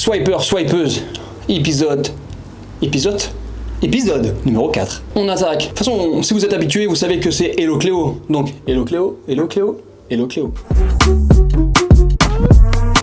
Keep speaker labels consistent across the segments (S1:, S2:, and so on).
S1: Swiper, swipeuse, épisode numéro 4. On attaque. De toute façon, si vous êtes habitué, vous savez que c'est Hello Cléo. Donc, Hello Cléo, Hello Cléo, Hello Cléo.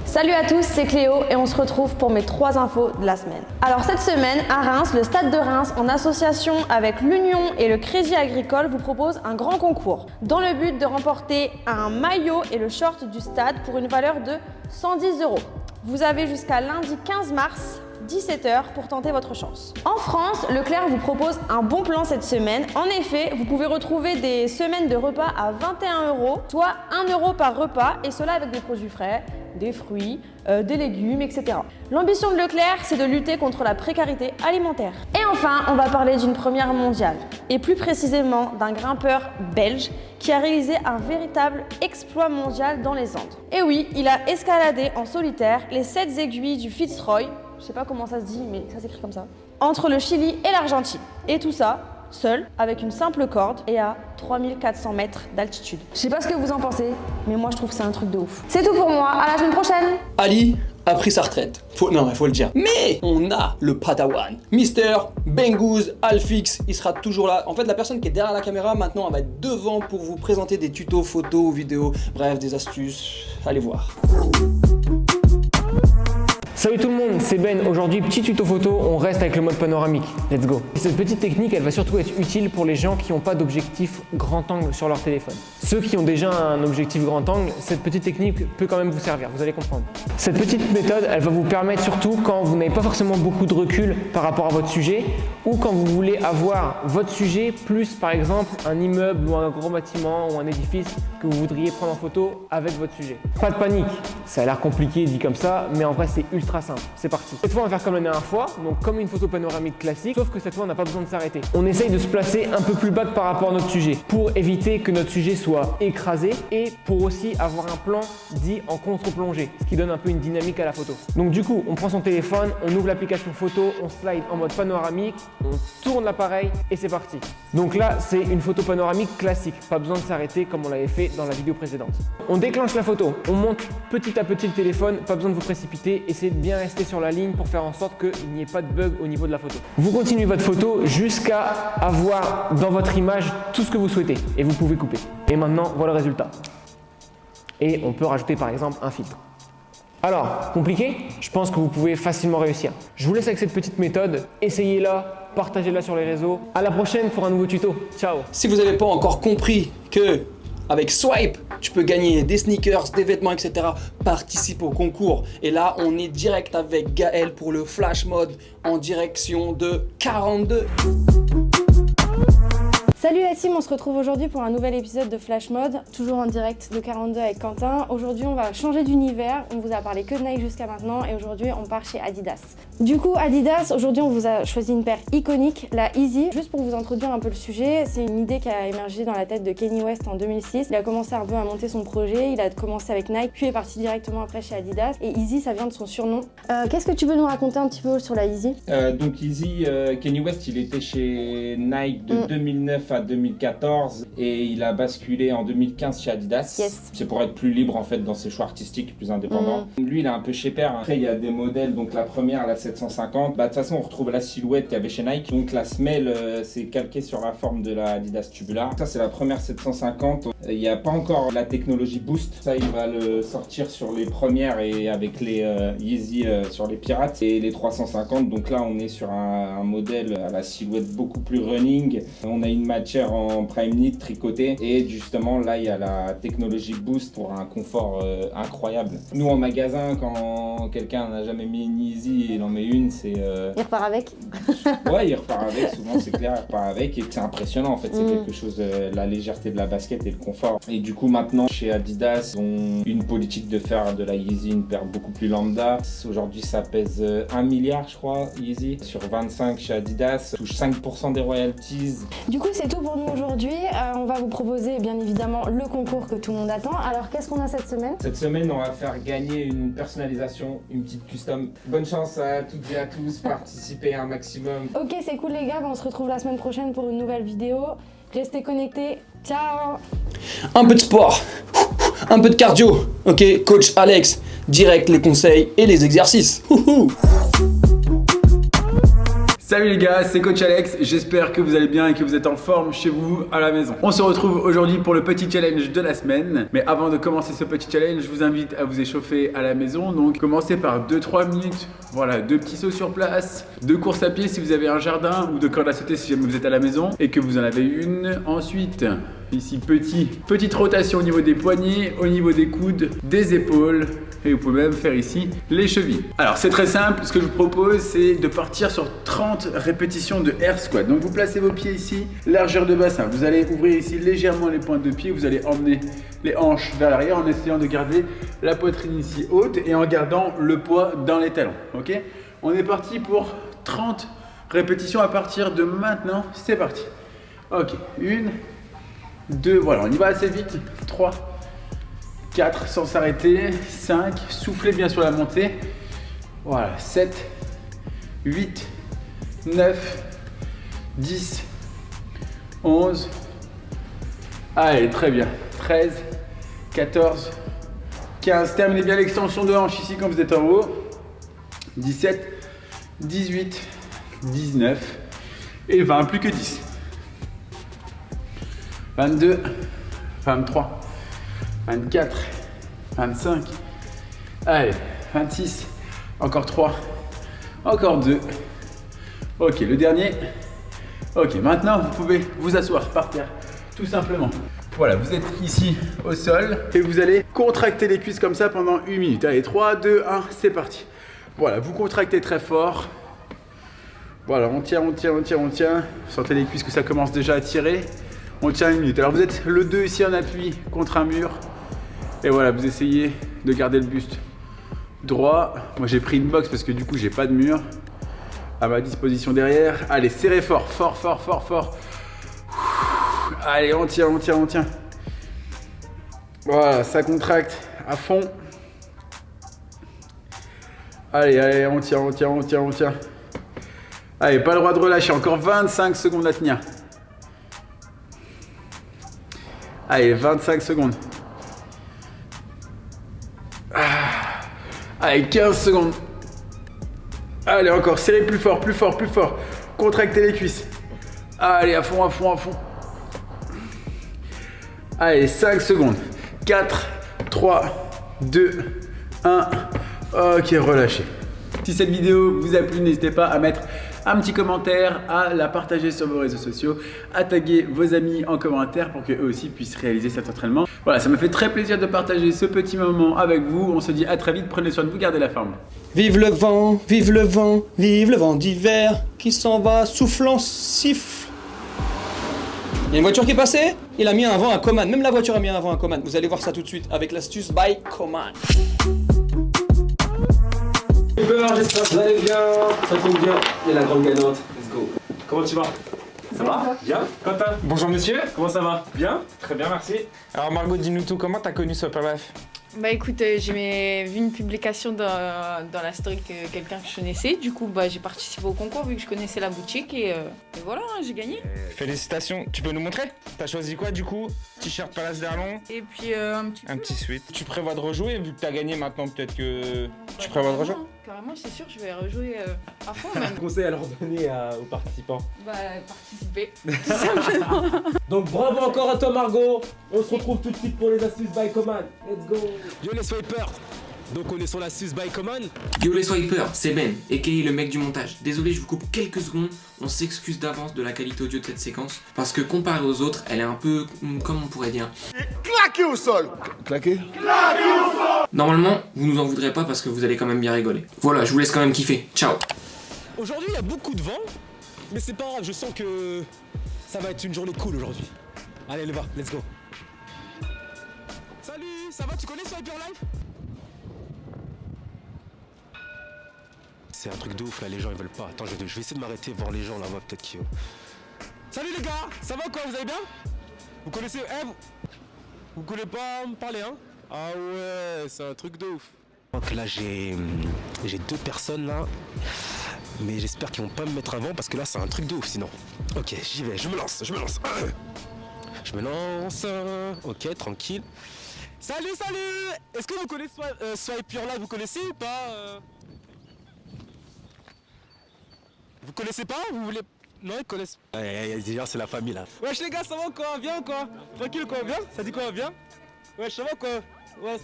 S2: Salut à tous, c'est Cléo et on se retrouve pour mes 3 infos de la semaine. Alors cette semaine, à Reims, le Stade de Reims, en association avec l'Union et le Crédit Agricole, vous propose un grand concours dans le but de remporter un maillot et le short du stade pour une valeur de 110 €. Vous avez jusqu'à lundi 15 mars 17h pour tenter votre chance. En France, Leclerc vous propose un bon plan cette semaine. En effet, vous pouvez retrouver des semaines de repas à 21 €, soit 1 € par repas, et cela avec des produits frais, des fruits, des légumes, etc. L'ambition de Leclerc, c'est de lutter contre la précarité alimentaire. Et enfin, on va parler d'une première mondiale, et plus précisément d'un grimpeur belge qui a réalisé un véritable exploit mondial dans les Andes. Et oui, il a escaladé en solitaire les 7 aiguilles du Fitzroy, je sais pas comment ça se dit, mais ça s'écrit comme ça, entre le Chili et l'Argentine. Et tout ça, seul, avec une simple corde et à 3400 mètres d'altitude. Je sais pas ce que vous en pensez, mais moi je trouve que c'est un truc de ouf. C'est tout pour moi, à la semaine prochaine.
S1: Ali a pris sa retraite. Faut le dire. Mais on a le Padawan. Mister Bengouz Alfix, il sera toujours là. En fait, la personne qui est derrière la caméra, maintenant, elle va être devant pour vous présenter des tutos, photos, vidéos, bref, des astuces. Allez voir.
S3: Salut tout le monde, c'est Ben. Aujourd'hui, petit tuto photo, on reste avec le mode panoramique. Let's go. Cette petite technique, elle va surtout être utile pour les gens qui n'ont pas d'objectif grand angle sur leur téléphone. Ceux qui ont déjà un objectif grand angle, cette petite technique peut quand même vous servir, vous allez comprendre. Cette petite méthode, elle va vous permettre surtout quand vous n'avez pas forcément beaucoup de recul par rapport à votre sujet ou quand vous voulez avoir votre sujet plus par exemple un immeuble ou un gros bâtiment ou un édifice que vous voudriez prendre en photo avec votre sujet. Pas de panique, ça a l'air compliqué dit comme ça, mais en vrai c'est ultra simple. C'est parti. Cette fois on va faire comme la dernière fois, donc comme une photo panoramique classique, sauf que cette fois on n'a pas besoin de s'arrêter. On essaye de se placer un peu plus bas par rapport à notre sujet pour éviter que notre sujet soit écrasé et pour aussi avoir un plan dit en contre-plongée, ce qui donne un peu une dynamique à la photo. Donc du coup, on prend son téléphone, on ouvre l'application photo, on slide en mode panoramique, on tourne l'appareil et c'est parti. Donc là, c'est une photo panoramique classique, pas besoin de s'arrêter comme on l'avait fait dans la vidéo précédente. On déclenche la photo, on monte petit à petit le téléphone, pas besoin de vous précipiter, essayez de bien rester sur la ligne pour faire en sorte qu'il n'y ait pas de bug au niveau de la photo. Vous continuez votre photo jusqu'à avoir dans votre image tout ce que vous souhaitez et vous pouvez couper. Et maintenant, voilà le résultat. Et on peut rajouter par exemple un filtre. Alors, compliqué? Je pense que vous pouvez facilement réussir. Je vous laisse avec cette petite méthode, essayez-la, partagez-la sur les réseaux. À la prochaine pour un nouveau tuto. Ciao!
S1: Si vous n'avez pas encore compris que avec Swipe, tu peux gagner des sneakers, des vêtements, etc. Participe au concours. Et là, on est direct avec Gaël pour le flash mode en direction de 42.
S2: Salut la team, on se retrouve aujourd'hui pour un nouvel épisode de Flash Mode, toujours en direct de 42 avec Quentin. Aujourd'hui on va changer d'univers, on vous a parlé que de Nike jusqu'à maintenant et aujourd'hui on part chez Adidas. Du coup Adidas, aujourd'hui on vous a choisi une paire iconique, la Yeezy. Juste pour vous introduire un peu le sujet, c'est une idée qui a émergé dans la tête de Kanye West en 2006. Il a commencé un peu à monter son projet, il a commencé avec Nike, puis est parti directement après chez Adidas. Et Yeezy ça vient de son surnom. Qu'est-ce que tu veux nous raconter un petit peu sur la Yeezy?
S4: Donc Yeezy, Kanye West il était chez Nike de 2009 à 2014 et il a basculé en 2015 chez Adidas.
S2: Yes.
S4: C'est pour être plus libre en fait dans ses choix artistiques, plus indépendant. Lui il est un peu chez Père. Après il y a des modèles, donc la première la 750. De toute façon on retrouve la silhouette qu'il y avait chez Nike. Donc la semelle c'est calqué sur la forme de la Adidas Tubular. Ça c'est la première 750. Il n'y a pas encore la technologie Boost. Ça il va le sortir sur les premières et avec les Yeezy sur les Pirates et les 350. Donc là on est sur un modèle à la silhouette beaucoup plus running. On a une matière en prime knit tricoté et justement là il y a la technologie Boost pour un confort incroyable. Nous en magasin quand quelqu'un n'a jamais mis une Yeezy et il en met une, c'est
S2: Il repart avec.
S4: ouais il repart avec, souvent c'est clair, il repart avec et c'est impressionnant en fait, c'est quelque chose, la légèreté de la basket et le confort. Et du coup maintenant chez Adidas ils ont une politique de faire de la Yeezy une paire beaucoup plus lambda. Aujourd'hui ça pèse 1 milliard je crois Yeezy, sur 25 chez Adidas, touche 5% des royalties.
S2: Du coup c'est tout pour nous aujourd'hui. On va vous proposer bien évidemment le concours que tout le monde attend. Alors qu'est-ce qu'on a cette semaine?
S4: Cette semaine, on va faire gagner une personnalisation, une petite custom. Bonne chance à toutes et à tous, participez un maximum.
S2: Ok, c'est cool les gars, on se retrouve la semaine prochaine pour une nouvelle vidéo. Restez connectés, ciao!
S1: Un peu de sport, Un peu de cardio, ok, coach Alex, direct les conseils et les exercices. Wouhou.
S5: Salut les gars, c'est coach Alex, j'espère que vous allez bien et que vous êtes en forme chez vous à la maison. On se retrouve aujourd'hui pour le petit challenge de la semaine. Mais avant de commencer ce petit challenge, je vous invite à vous échauffer à la maison. Donc commencez par 2-3 minutes, voilà, 2 petits sauts sur place, 2 courses à pied si vous avez un jardin ou de corde à sauter si jamais vous êtes à la maison et que vous en avez une. Ensuite, ici petite rotation au niveau des poignets, au niveau des coudes, des épaules. Et vous pouvez même faire ici les chevilles. Alors c'est très simple, ce que je vous propose c'est de partir sur 30 répétitions de air squat. Donc vous placez vos pieds ici, largeur de bassin. Vous allez ouvrir ici légèrement les pointes de pied, vous allez emmener les hanches vers l'arrière en essayant de garder la poitrine ici haute et en gardant le poids dans les talons. Ok ? On est parti pour 30 répétitions à partir de maintenant. C'est parti. Ok, 1, 2, voilà, on y va assez vite. 3, 4 sans s'arrêter, 5, soufflez bien sur la montée, voilà, 7, 8, 9, 10, 11, allez, très bien, 13, 14, 15, terminez bien l'extension de hanche ici quand vous êtes en haut, 17, 18, 19 et 20, plus que 10, 22, 23, 24, 25, allez, 26, encore 3, encore 2, ok, le dernier, ok, maintenant vous pouvez vous asseoir par terre, tout simplement. Voilà, vous êtes ici au sol et vous allez contracter les cuisses comme ça pendant 1 minute. Allez, 3, 2, 1, c'est parti. Voilà, vous contractez très fort. Voilà, on tient. Vous sentez les cuisses que ça commence déjà à tirer. On tient 1 minute. Alors vous êtes le 2 ici en appui contre un mur. Et voilà, vous essayez de garder le buste droit. Moi j'ai pris une box parce que du coup j'ai pas de mur à ma disposition derrière. Allez, serrez fort. Allez, on tient. Voilà, ça contracte à fond. Allez, on tient. Allez, pas le droit de relâcher, encore 25 secondes à tenir. Allez, 25 secondes. Allez, 15 secondes. Allez, encore, serrez plus fort. Contractez les cuisses. Allez, à fond. Allez, 5 secondes. 4, 3, 2, 1. Ok, relâchez. Si cette vidéo vous a plu, n'hésitez pas à mettre un petit commentaire, à la partager sur vos réseaux sociaux, à taguer vos amis en commentaire pour qu'eux aussi puissent réaliser cet entraînement. Voilà, ça me fait très plaisir de partager ce petit moment avec vous. On se dit à très vite, prenez soin de vous, gardez la forme.
S1: Vive le vent d'hiver qui s'en va soufflant siffle. Il y a une voiture qui est passée, il a mis un vent à Coman. Même la voiture a mis un vent à Coman. Vous allez voir ça tout de suite avec l'astuce by Coman.
S6: J'espère que vous allez bien, ça tombe bien, il y a la grande gagnante, let's go. Comment tu vas? Ça va? Bien? Quentin? Bonjour monsieur, comment ça va? Bien?
S4: Très bien, merci.
S7: Alors Margot, dis-nous tout, comment t'as connu Superlife?
S8: Bah écoute, j'ai vu une publication dans la story que quelqu'un que je connaissais, du coup bah j'ai participé au concours vu que je connaissais la boutique et voilà, hein, j'ai gagné.
S7: Félicitations, tu peux nous montrer? T'as choisi quoi du coup? T-shirt Palace d'Arlon?
S8: Et puis un petit
S7: sweat. Tu prévois de rejouer vu que t'as gagné maintenant peut-être que tu prévois de rejouer?
S8: Carrément, c'est sûr, je vais rejouer à fond même.
S6: Conseil à leur donner aux participants.
S8: Bah participer, tout simplement.
S6: Donc bravo encore à toi Margot, on se retrouve tout de suite pour les astuces by Coman, let's go.
S9: Yo les swipers, donc on est sur l'astuce by Coman.
S10: Yo les swipers, c'est Ben, aka le mec du montage. Désolé, je vous coupe quelques secondes, on s'excuse d'avance de la qualité audio de cette séquence, parce que comparée aux autres, elle est un peu, comme on pourrait dire...
S11: Claqué au sol. Claqué au
S10: sol. Normalement, vous nous en voudrez pas parce que vous allez quand même bien rigoler. Voilà, je vous laisse quand même kiffer, ciao.
S9: Aujourd'hui il y a beaucoup de vent, mais c'est pas grave, je sens que ça va être une journée cool aujourd'hui. Allez, le va, let's go. Salut, ça va, tu connais Swiper Live? C'est un truc de ouf là, les gens ils veulent pas. Attends, je vais essayer de m'arrêter, voir les gens là-bas, peut-être qu'ils... Salut les gars, ça va quoi, vous allez bien? Vous connaissez... vous connaissez pas me parler, hein? Ah ouais, c'est un truc de ouf. Donc là j'ai 2 personnes là, mais j'espère qu'ils vont pas me mettre un vent parce que là c'est un truc de ouf sinon. Ok, j'y vais, je me lance. Je me lance, ok, tranquille. Salut, salut. Est-ce que vous connaissez Swipe Pure là, vous connaissez ou pas Vous connaissez pas? Vous voulez... Non, ils connaissent.
S12: Déjà, c'est la famille là.
S9: Wesh les gars, ça va quoi? Bien quoi? Tranquille quoi, bien? Ça dit quoi, bien? Wesh, ça va quoi? Ouais,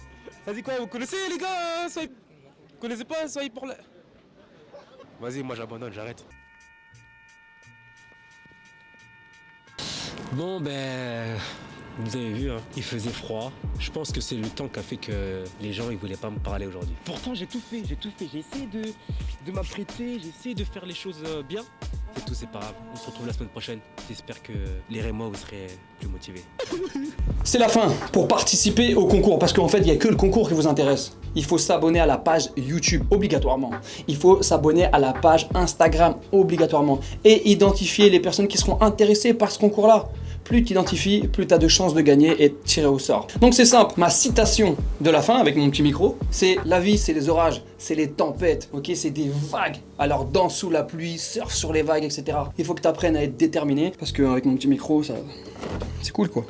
S9: ça dit quoi? Vous connaissez les gars Swipe? Vous connaissez pas Swipe pour la...
S12: Vas-y, moi j'abandonne, j'arrête.
S13: Bon ben, vous avez vu, hein, il faisait froid. Je pense que c'est le temps qui a fait que les gens ils voulaient pas me parler aujourd'hui.
S9: Pourtant j'ai tout fait. J'ai essayé de m'apprêter, j'ai essayé de faire les choses bien.
S13: C'est tout, c'est pas grave. On se retrouve la semaine prochaine. J'espère que les Rémois vous serez plus motivés.
S1: C'est la fin pour participer au concours, parce qu'en fait, il n'y a que le concours qui vous intéresse. Il faut s'abonner à la page YouTube, obligatoirement. Il faut s'abonner à la page Instagram, obligatoirement. Et identifier les personnes qui seront intéressées par ce concours-là. Plus tu identifies, plus tu as de chances de gagner et de tirer au sort. Donc c'est simple, ma citation de la fin avec mon petit micro, c'est la vie, c'est les orages, c'est les tempêtes, ok, c'est des vagues. Alors danse sous la pluie, surfe sur les vagues, etc. Il faut que tu apprennes à être déterminé, parce qu'avec mon petit micro, ça, c'est cool quoi.